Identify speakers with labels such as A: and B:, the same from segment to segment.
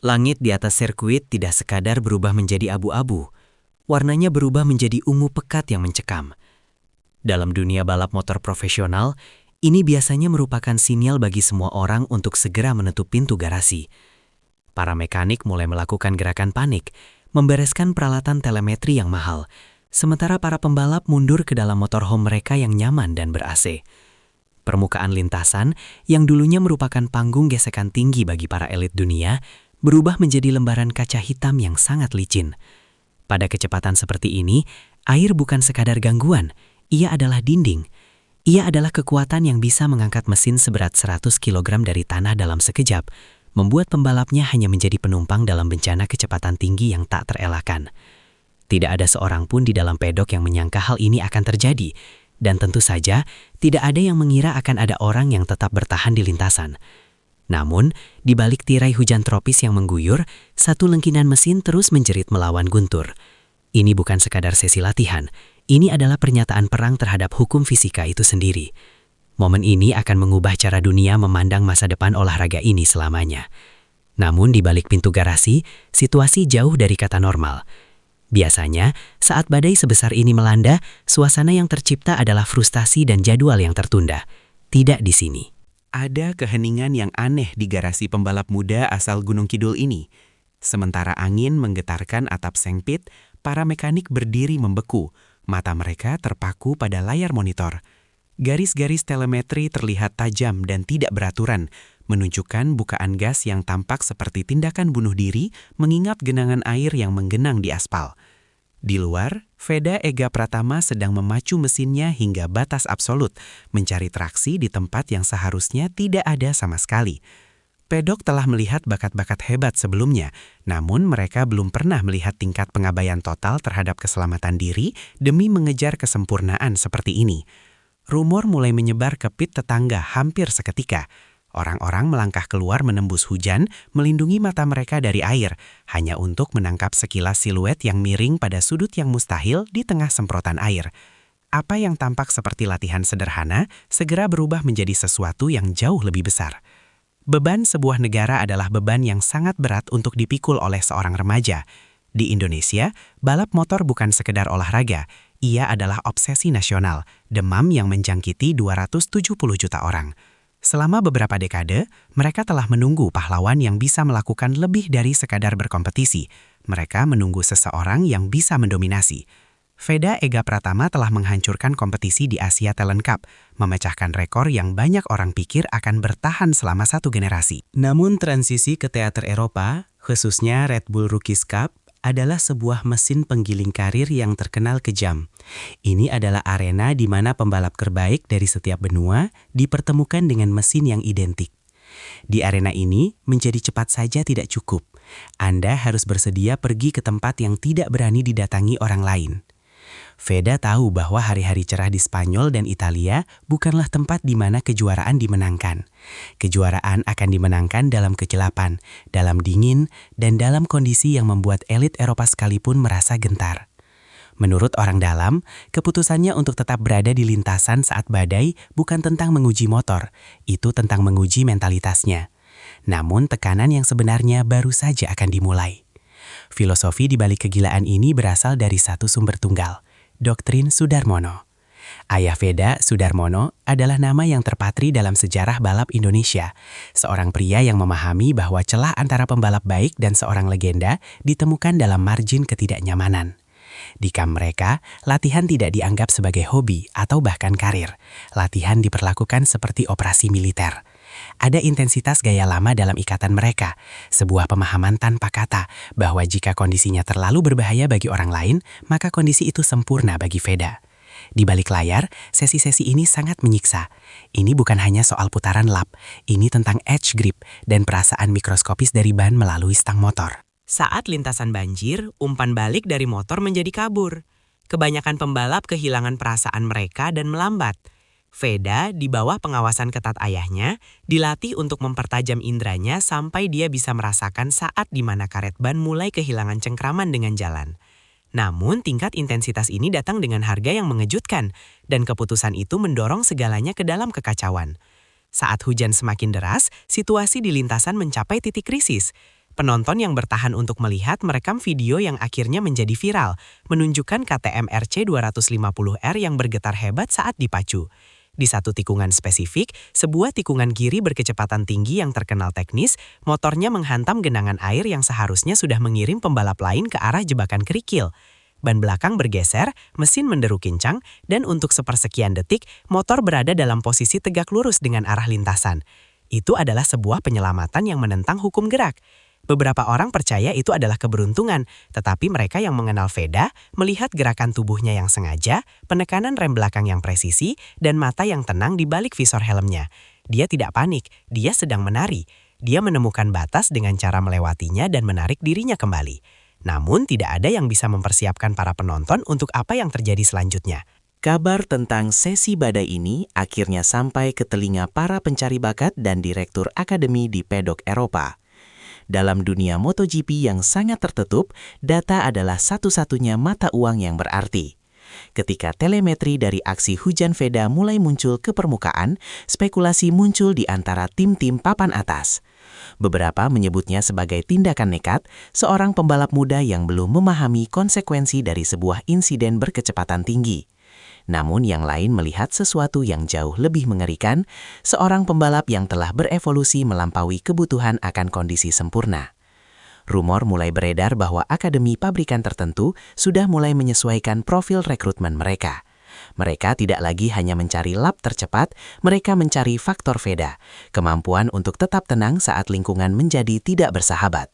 A: Langit di atas sirkuit tidak sekadar berubah menjadi abu-abu, warnanya berubah menjadi ungu pekat yang mencekam. Dalam dunia balap motor profesional, ini biasanya merupakan sinyal bagi semua orang untuk segera menutup pintu garasi. Para mekanik mulai melakukan gerakan panik, membereskan peralatan telemetri yang mahal, sementara para pembalap mundur ke dalam motorhome mereka yang nyaman dan ber-AC. Permukaan lintasan, yang dulunya merupakan panggung gesekan tinggi bagi para elit dunia, berubah menjadi lembaran kaca hitam yang sangat licin. Pada kecepatan seperti ini, air bukan sekadar gangguan, ia adalah dinding. Ia adalah kekuatan yang bisa mengangkat mesin seberat 100 kg dari tanah dalam sekejap, membuat pembalapnya hanya menjadi penumpang dalam bencana kecepatan tinggi yang tak terelakkan. Tidak ada seorang pun di dalam pedok yang menyangka hal ini akan terjadi, dan tentu saja tidak ada yang mengira akan ada orang yang tetap bertahan di lintasan. Namun, di balik tirai hujan tropis yang mengguyur, satu lengkinan mesin terus menjerit melawan guntur. Ini bukan sekadar sesi latihan, ini adalah pernyataan perang terhadap hukum fisika itu sendiri. Momen ini akan mengubah cara dunia memandang masa depan olahraga ini selamanya. Namun di balik pintu garasi, situasi jauh dari kata normal. Biasanya, saat badai sebesar ini melanda, suasana yang tercipta adalah frustasi dan jadwal yang tertunda. Tidak di sini.
B: Ada keheningan yang aneh di garasi pembalap muda asal Gunung Kidul ini. Sementara angin menggetarkan atap sengpit, para mekanik berdiri membeku. Mata mereka terpaku pada layar monitor. Garis-garis telemetri terlihat tajam dan tidak beraturan, menunjukkan bukaan gas yang tampak seperti tindakan bunuh diri mengingat genangan air yang menggenang di aspal. Di luar, Veda Ega Pratama sedang memacu mesinnya hingga batas absolut, mencari traksi di tempat yang seharusnya tidak ada sama sekali. Pedok telah melihat bakat-bakat hebat sebelumnya, namun mereka belum pernah melihat tingkat pengabaian total terhadap keselamatan diri demi mengejar kesempurnaan seperti ini. Rumor mulai menyebar ke pit tetangga hampir seketika. Orang-orang melangkah keluar menembus hujan, melindungi mata mereka dari air, hanya untuk menangkap sekilas siluet yang miring pada sudut yang mustahil di tengah semprotan air. Apa yang tampak seperti latihan sederhana, segera berubah menjadi sesuatu yang jauh lebih besar. Beban sebuah negara adalah beban yang sangat berat untuk dipikul oleh seorang remaja. Di Indonesia, balap motor bukan sekedar olahraga, ia adalah obsesi nasional, demam yang menjangkiti 270 juta orang. Selama beberapa dekade, mereka telah menunggu pahlawan yang bisa melakukan lebih dari sekadar berkompetisi. Mereka menunggu seseorang yang bisa mendominasi. Veda Ega Pratama telah menghancurkan kompetisi di Asia Talent Cup, memecahkan rekor yang banyak orang pikir akan bertahan selama satu generasi. Namun transisi ke teater Eropa, khususnya Red Bull Rookies Cup, adalah sebuah mesin penggiling karir yang terkenal kejam. Ini adalah arena di mana pembalap terbaik dari setiap benua dipertemukan dengan mesin yang identik. Di arena ini, menjadi cepat saja tidak cukup. Anda harus bersedia pergi ke tempat yang tidak berani didatangi orang lain. Veda tahu bahwa hari-hari cerah di Spanyol dan Italia bukanlah tempat di mana kejuaraan dimenangkan. Kejuaraan akan dimenangkan dalam kegelapan, dalam dingin, dan dalam kondisi yang membuat elit Eropa sekalipun merasa gentar. Menurut orang dalam, keputusannya untuk tetap berada di lintasan saat badai bukan tentang menguji motor, itu tentang menguji mentalitasnya. Namun tekanan yang sebenarnya baru saja akan dimulai. Filosofi di balik kegilaan ini berasal dari satu sumber tunggal, doktrin Sudarmono. Ayah Veda, Sudarmono, adalah nama yang terpatri dalam sejarah balap Indonesia. Seorang pria yang memahami bahwa celah antara pembalap baik dan seorang legenda ditemukan dalam margin ketidaknyamanan. Di kamp mereka, latihan tidak dianggap sebagai hobi atau bahkan karir. Latihan diperlakukan seperti operasi militer. Ada intensitas gaya lama dalam ikatan mereka, sebuah pemahaman tanpa kata bahwa jika kondisinya terlalu berbahaya bagi orang lain, maka kondisi itu sempurna bagi Veda. Di balik layar, sesi-sesi ini sangat menyiksa. Ini bukan hanya soal putaran lap, ini tentang edge grip dan perasaan mikroskopis dari ban melalui stang motor.
C: Saat lintasan banjir, umpan balik dari motor menjadi kabur. Kebanyakan pembalap kehilangan perasaan mereka dan melambat. Veda, di bawah pengawasan ketat ayahnya, dilatih untuk mempertajam indranya sampai dia bisa merasakan saat di mana karet ban mulai kehilangan cengkraman dengan jalan. Namun tingkat intensitas ini datang dengan harga yang mengejutkan, dan keputusan itu mendorong segalanya ke dalam kekacauan. Saat hujan semakin deras, situasi di lintasan mencapai titik krisis. Penonton yang bertahan untuk melihat merekam video yang akhirnya menjadi viral, menunjukkan KTM RC 250R yang bergetar hebat saat dipacu. Di satu tikungan spesifik, sebuah tikungan kiri berkecepatan tinggi yang terkenal teknis, motornya menghantam genangan air yang seharusnya sudah mengirim pembalap lain ke arah jebakan kerikil. Ban belakang bergeser, mesin menderu kencang, dan untuk sepersekian detik, motor berada dalam posisi tegak lurus dengan arah lintasan. Itu adalah sebuah penyelamatan yang menentang hukum gerak. Beberapa orang percaya itu adalah keberuntungan, tetapi mereka yang mengenal Veda melihat gerakan tubuhnya yang sengaja, penekanan rem belakang yang presisi, dan mata yang tenang di balik visor helmnya. Dia tidak panik, dia sedang menari. Dia menemukan batas dengan cara melewatinya dan menarik dirinya kembali. Namun tidak ada yang bisa mempersiapkan para penonton untuk apa yang terjadi selanjutnya.
B: Kabar tentang sesi badai ini akhirnya sampai ke telinga para pencari bakat dan direktur akademi di pedok Eropa. Dalam dunia MotoGP yang sangat tertutup, data adalah satu-satunya mata uang yang berarti. Ketika telemetri dari aksi hujan Veda mulai muncul ke permukaan, spekulasi muncul di antara tim-tim papan atas. Beberapa menyebutnya sebagai tindakan nekat, seorang pembalap muda yang belum memahami konsekuensi dari sebuah insiden berkecepatan tinggi. Namun yang lain melihat sesuatu yang jauh lebih mengerikan, seorang pembalap yang telah berevolusi melampaui kebutuhan akan kondisi sempurna. Rumor mulai beredar bahwa akademi pabrikan tertentu sudah mulai menyesuaikan profil rekrutmen mereka. Mereka tidak lagi hanya mencari lap tercepat, mereka mencari faktor Veda, kemampuan untuk tetap tenang saat lingkungan menjadi tidak bersahabat.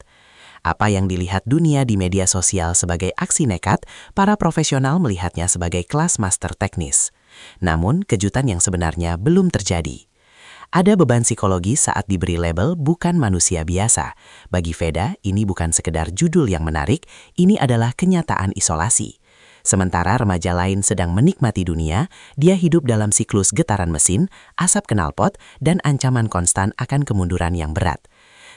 B: Apa yang dilihat dunia di media sosial sebagai aksi nekat, para profesional melihatnya sebagai kelas master teknis. Namun, kejutan yang sebenarnya belum terjadi. Ada beban psikologi saat diberi label bukan manusia biasa. Bagi Veda, ini bukan sekedar judul yang menarik, ini adalah kenyataan isolasi. Sementara remaja lain sedang menikmati dunia, dia hidup dalam siklus getaran mesin, asap knalpot, dan ancaman konstan akan kemunduran yang berat.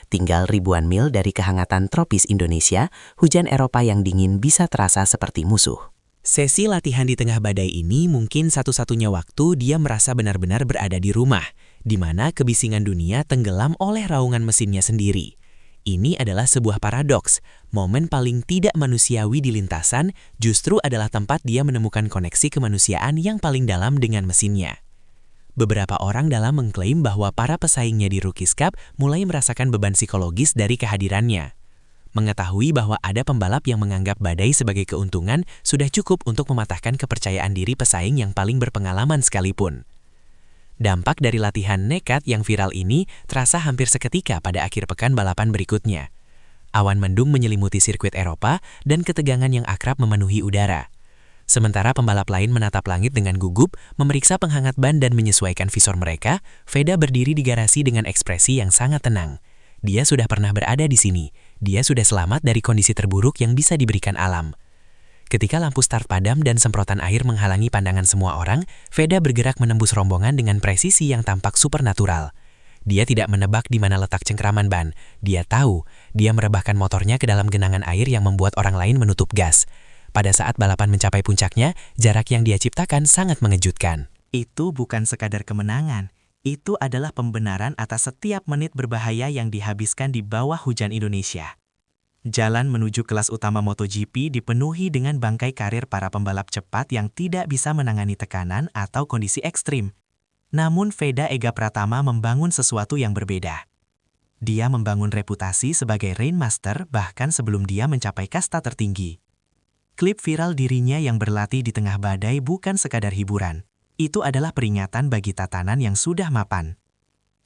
B: Tinggal ribuan mil dari kehangatan tropis Indonesia, hujan Eropa yang dingin bisa terasa seperti musuh.
D: Sesi latihan di tengah badai ini mungkin satu-satunya waktu dia merasa benar-benar berada di rumah, di mana kebisingan dunia tenggelam oleh raungan mesinnya sendiri. Ini adalah sebuah paradoks. Momen paling tidak manusiawi di lintasan justru adalah tempat dia menemukan koneksi kemanusiaan yang paling dalam dengan mesinnya. Beberapa orang dalam mengklaim bahwa para pesaingnya di Rookies Cup mulai merasakan beban psikologis dari kehadirannya. Mengetahui bahwa ada pembalap yang menganggap badai sebagai keuntungan sudah cukup untuk mematahkan kepercayaan diri pesaing yang paling berpengalaman sekalipun. Dampak dari latihan nekat yang viral ini terasa hampir seketika pada akhir pekan balapan berikutnya. Awan mendung menyelimuti sirkuit Eropa dan ketegangan yang akrab memenuhi udara. Sementara pembalap lain menatap langit dengan gugup, memeriksa penghangat ban dan menyesuaikan visor mereka, Veda berdiri di garasi dengan ekspresi yang sangat tenang. Dia sudah pernah berada di sini. Dia sudah selamat dari kondisi terburuk yang bisa diberikan alam. Ketika lampu start padam dan semprotan air menghalangi pandangan semua orang, Veda bergerak menembus rombongan dengan presisi yang tampak supernatural. Dia tidak menebak di mana letak cengkraman ban. Dia tahu, dia merebahkan motornya ke dalam genangan air yang membuat orang lain menutup gas. Pada saat balapan mencapai puncaknya, jarak yang dia ciptakan sangat mengejutkan.
E: Itu bukan sekadar kemenangan, itu adalah pembenaran atas setiap menit berbahaya yang dihabiskan di bawah hujan Indonesia. Jalan menuju kelas utama MotoGP dipenuhi dengan bangkai karir para pembalap cepat yang tidak bisa menangani tekanan atau kondisi ekstrim. Namun Veda Ega Pratama membangun sesuatu yang berbeda. Dia membangun reputasi sebagai Rainmaster bahkan sebelum dia mencapai kasta tertinggi. Klip viral dirinya yang berlatih di tengah badai bukan sekadar hiburan. Itu adalah peringatan bagi tatanan yang sudah mapan.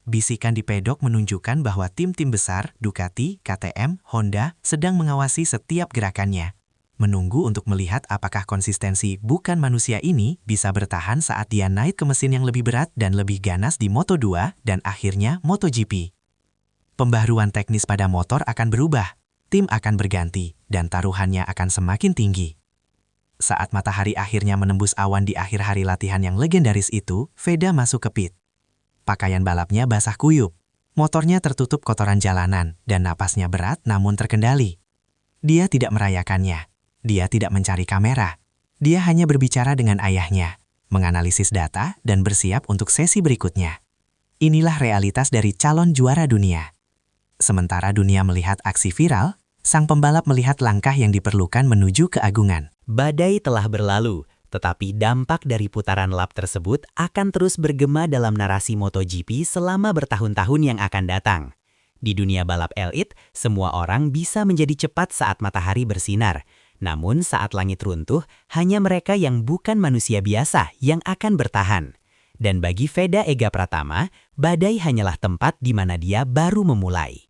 E: Bisikan di pedok menunjukkan bahwa tim-tim besar, Ducati, KTM, Honda, sedang mengawasi setiap gerakannya. Menunggu untuk melihat apakah konsistensi bukan manusia ini bisa bertahan saat dia naik ke mesin yang lebih berat dan lebih ganas di Moto2 dan akhirnya MotoGP. Pembaharuan teknis pada motor akan berubah. Tim akan berganti, dan taruhannya akan semakin tinggi. Saat matahari akhirnya menembus awan di akhir hari latihan yang legendaris itu, Veda masuk ke pit. Pakaian balapnya basah kuyup, motornya tertutup kotoran jalanan, dan napasnya berat namun terkendali. Dia tidak merayakannya, dia tidak mencari kamera. Dia hanya berbicara dengan ayahnya, menganalisis data, dan bersiap untuk sesi berikutnya. Inilah realitas dari calon juara dunia. Sementara dunia melihat aksi viral, sang pembalap melihat langkah yang diperlukan menuju keagungan.
A: Badai telah berlalu, tetapi dampak dari putaran lap tersebut akan terus bergema dalam narasi MotoGP selama bertahun-tahun yang akan datang. Di dunia balap elit, semua orang bisa menjadi cepat saat matahari bersinar. Namun saat langit runtuh, hanya mereka yang bukan manusia biasa yang akan bertahan. Dan bagi Veda Ega Pratama, badai hanyalah tempat di mana dia baru memulai.